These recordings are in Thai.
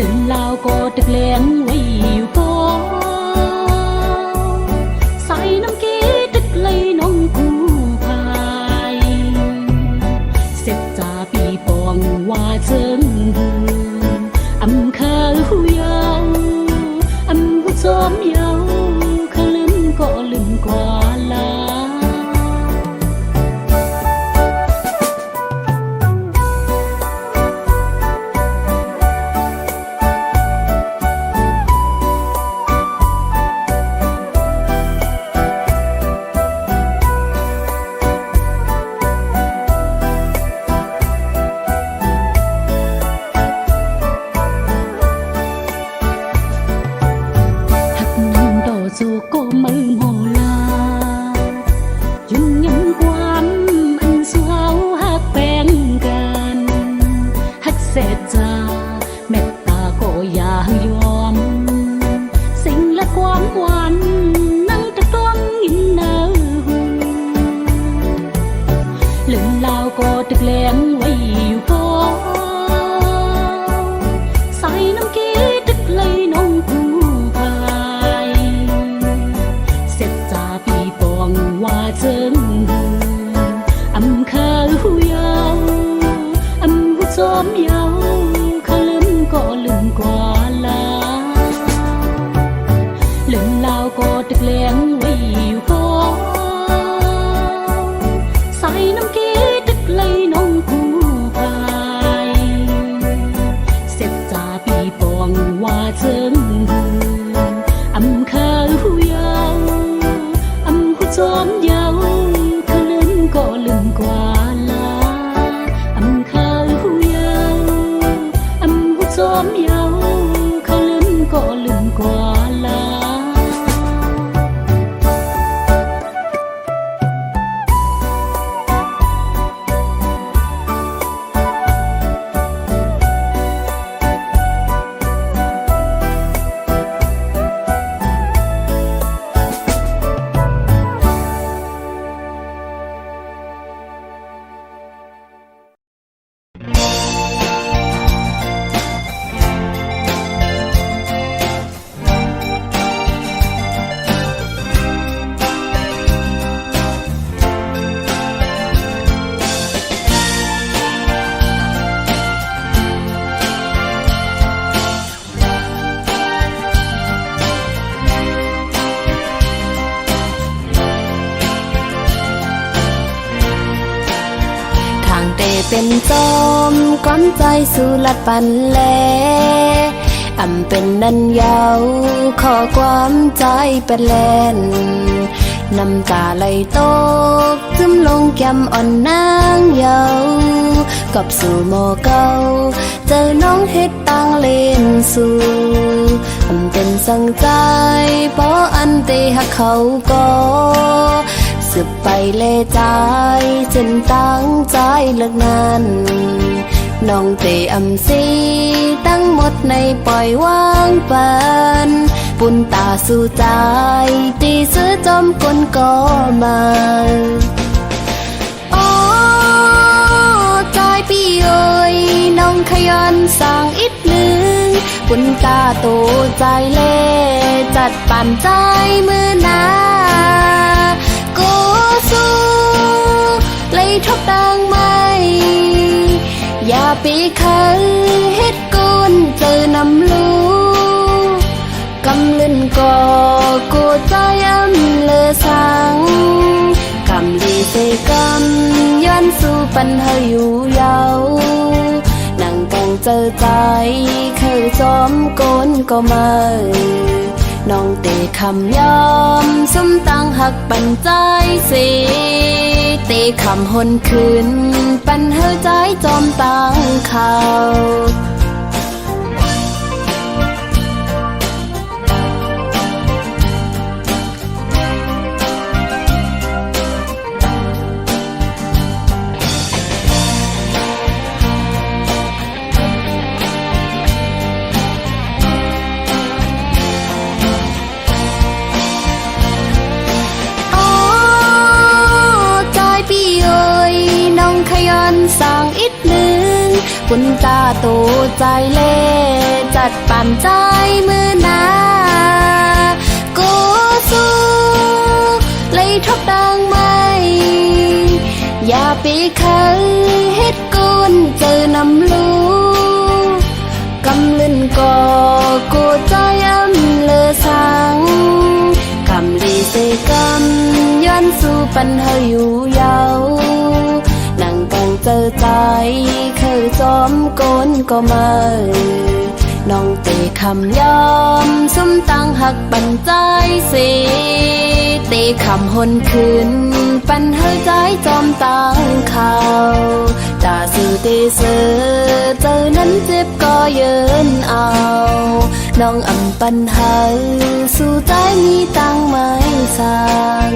lần lao có được lén quay yêu có say năm kế tức lấy nông cụ phai xếp trả bị bong hoa chân âm khơi huyao âm hút xóm nhau khơi lưng có lưng qua lá dù có mơ hồ la chung nhắm quán anh sao hát bén gan hát sẽ ra mẹ ta có già yom sinh là quán quán nắng trắc toan nghìn nở lần lao có trực lén quay yêu có say năm kia trực lấy nông cụ hoa chân âm khơi huyao âm hút xóm nhau khơi lưng có lưng qua lá lần lao có trực lén quay yêu có say năm kế trực lấy nông cụ phai xếp trả bị bong hoa chân âm khơi huyao xóm nhau khơi lưng có lưng qua lá âm khơi huyao âm hút xóm nhau khơi lưng có lưng qua láเป็นจอมก้อนใจสู่ลัดปันแลอำเป็นนันยาวขอความใจเป็นแลนน้ำตาไหลตกซึมลงแก้มอ่อนนางเยากับสู่หมอเก่าเจอน้องเฮ็ดต่างเล่นสู่อำเป็นสั่งใจเพราะอันเตหักเขาก็สืบไปเลใจจนตั้งใจเลิกงานน้องเตอำซีตั้งหมดในปล่อยวางปันปุ่นตาสู่ใจตีซื้อจอมกลก็มาโอ้ใจพี่เอ๋ยน้องขยันสั่งอีกหนึ่งปุ่นตาโตใจเล่จัดปั่นใจมือนากูสู้เลยทบดังไม่อย่าปีเคยเฮ็ดกุนเจอนำลูกำลื่นก่อกูใจย้ำเลอสังกำลีเสกำย้อนสู่ปัญหาอยู่ยาวนั่งกังเจอใจเคยจอมโกนก็มาน้องเตะคำยอมสมตั้งหักปันใจสิเตะคำหนคืนปันเฮอใจจอมตั้งเขา สั่งอีกหนึ่งคุณตาโตใจเล่จั จัดปั่นใจมือหนากูสู้เลยทบดังไม่อย่าไปเคยเฮ็ดกุนเจอนำลูกำลึนก็กูใจอำเลอสังคำลีเซกำย้อนสู่ปัญหาอยู่ยาวนั่งกังเจอใจเคยจอมโกนก็มาน้องเตะคำยอมซุ่มตั้งหักปันใจสิเตะคำหนคืนปันเฮใจจอมตั้งข่าวตาสื่อเตเสือเจอนั้นเจ็บก็เยินเอาน้องอำปันหาสู่ใจมีตั้งไม่สั่ง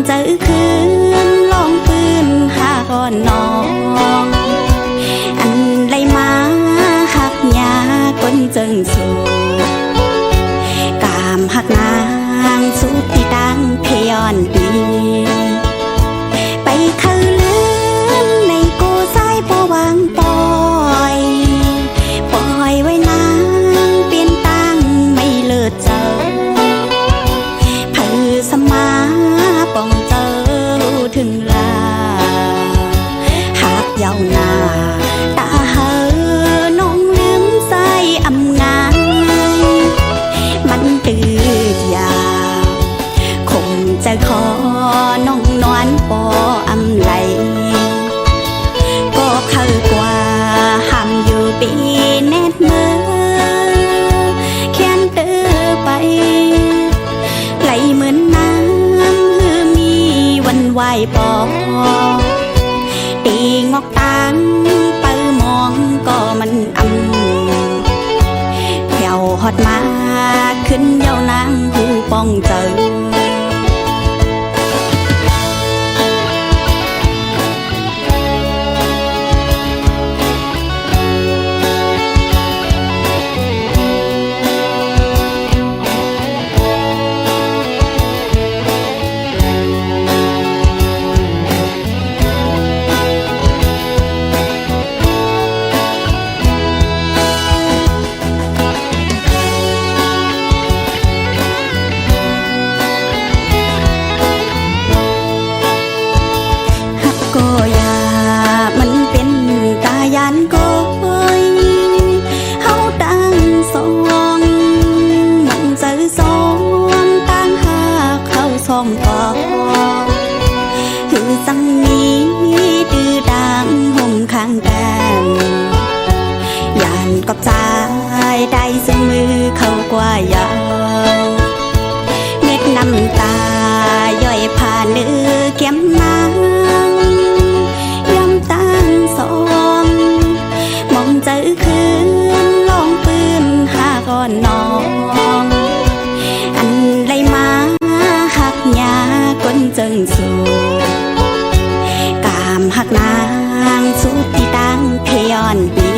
เจอคืนลองปืนหาก่อนน้องอันไรมาหักยาคนเจิงสูกามหักนางสุดที่ดังพยอนดีไปเขาลืมในกูสายปวางปอยปล่อยไว้นางเปลี่ยนตั้งไม่เลิศเจอเพื่อสมาป้องเจอถึงลาหากยาวนาตาเหอน้องลืมใส่อำงานมันตืดยาวคงจะขอน้องนวลปออำไหลก็เข้ากว่าห้ามอยู่ปีแนดมือแค้นเตือไปไหลเหมือนน้ำหือมีวันไหวปอตีงอกตางไปมองก็มันแผ่วฮอดมาขึ้นเย้านางหูป้องเจอก็อย่ามันเป็นตายานก้อยเฮาตั้งสองมันเจอสองตั้งหาเข้าสองก่อคือสังนี้ดื้อดังห่มข้างกันยานกับใจได้ซึ่งมือเข้ากว่ายาวเม็ดน้ำตาย่อยผ่านเนื้อแก้มนางตั้งสองมองเจอคืนลองปืนหาก่อนน้องอันไรมาหักยาคนเจิงสูกามหักนางสุดที่ตั้งพยอนดี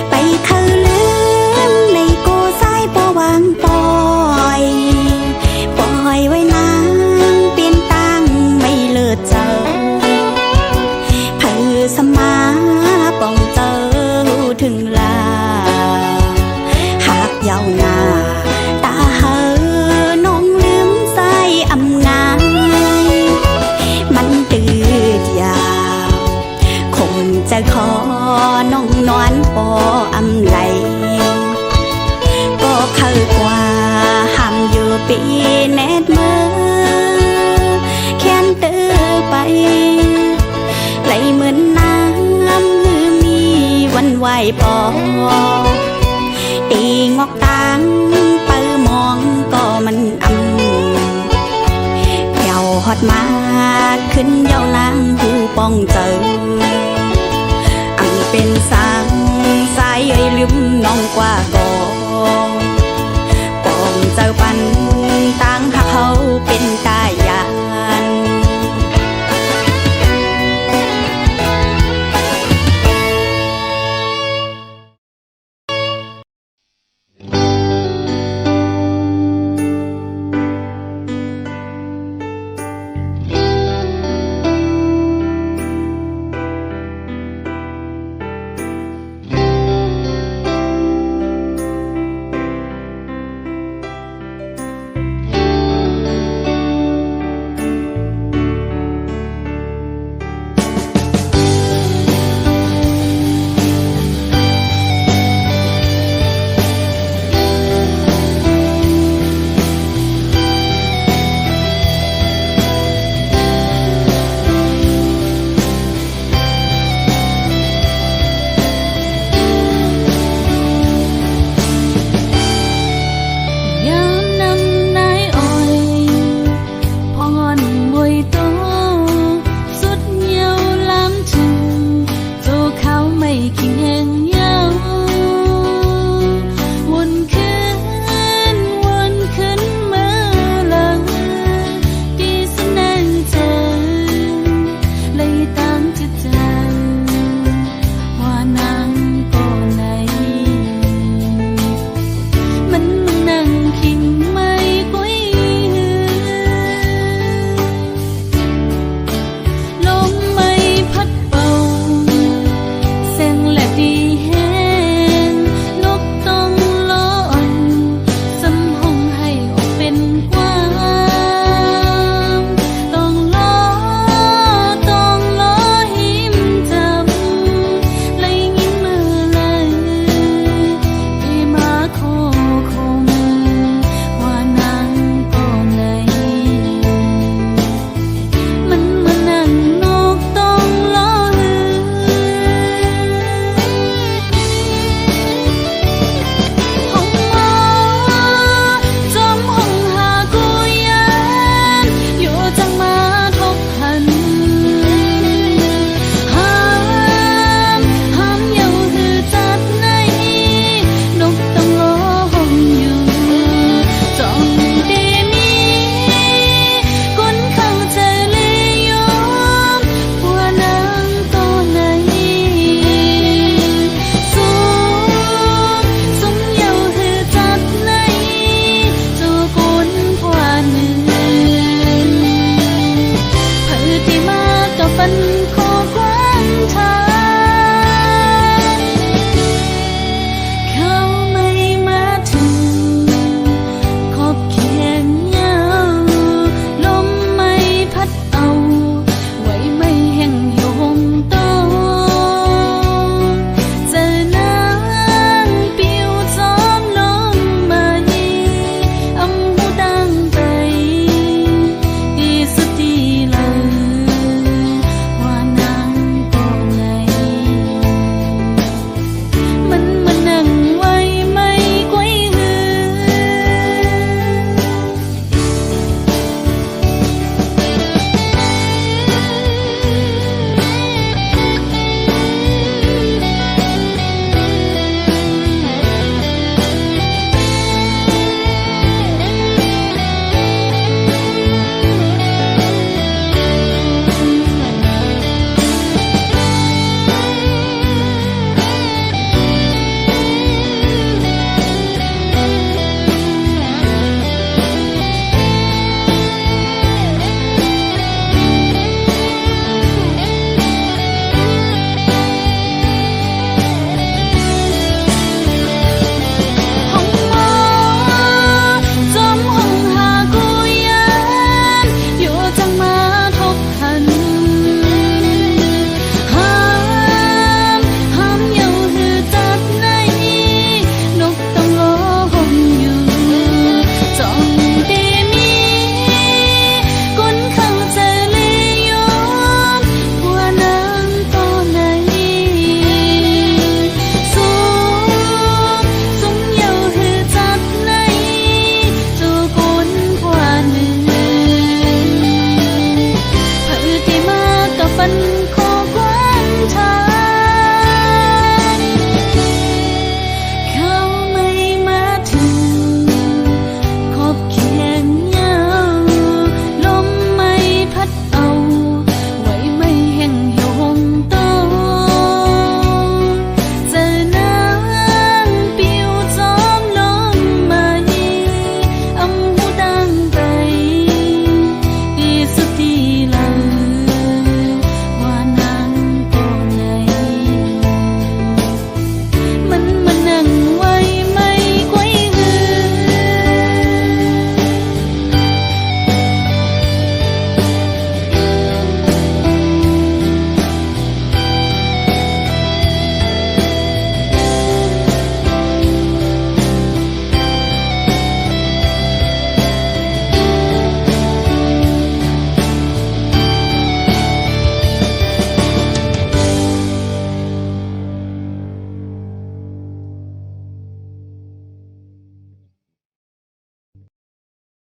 ไปเขาลืมในกูสายปวางปอยปล่อยไว้นางเปลี่ยนตั้งไม่เลิศเจอสมาป้องเจอถึงลาหากยาวนาตาเหอน้องลืมใส่อำงานมันตืดยาวคงจะขอน้องนวลปออำไหลก็เข้ากว่าห้ามอยู่ปีแนดมือแค้นเตือไปไหลเหมือนน้ำหือมีวันไหวปอตีงอกตางไปมองก็มันแผ่วฮอดมาขึ้นเย้านางหูป้องเจอเป็นสางสายเอ่ยลืมน้องกว่ากองป้องเจอปันต่างหักเขาเป็น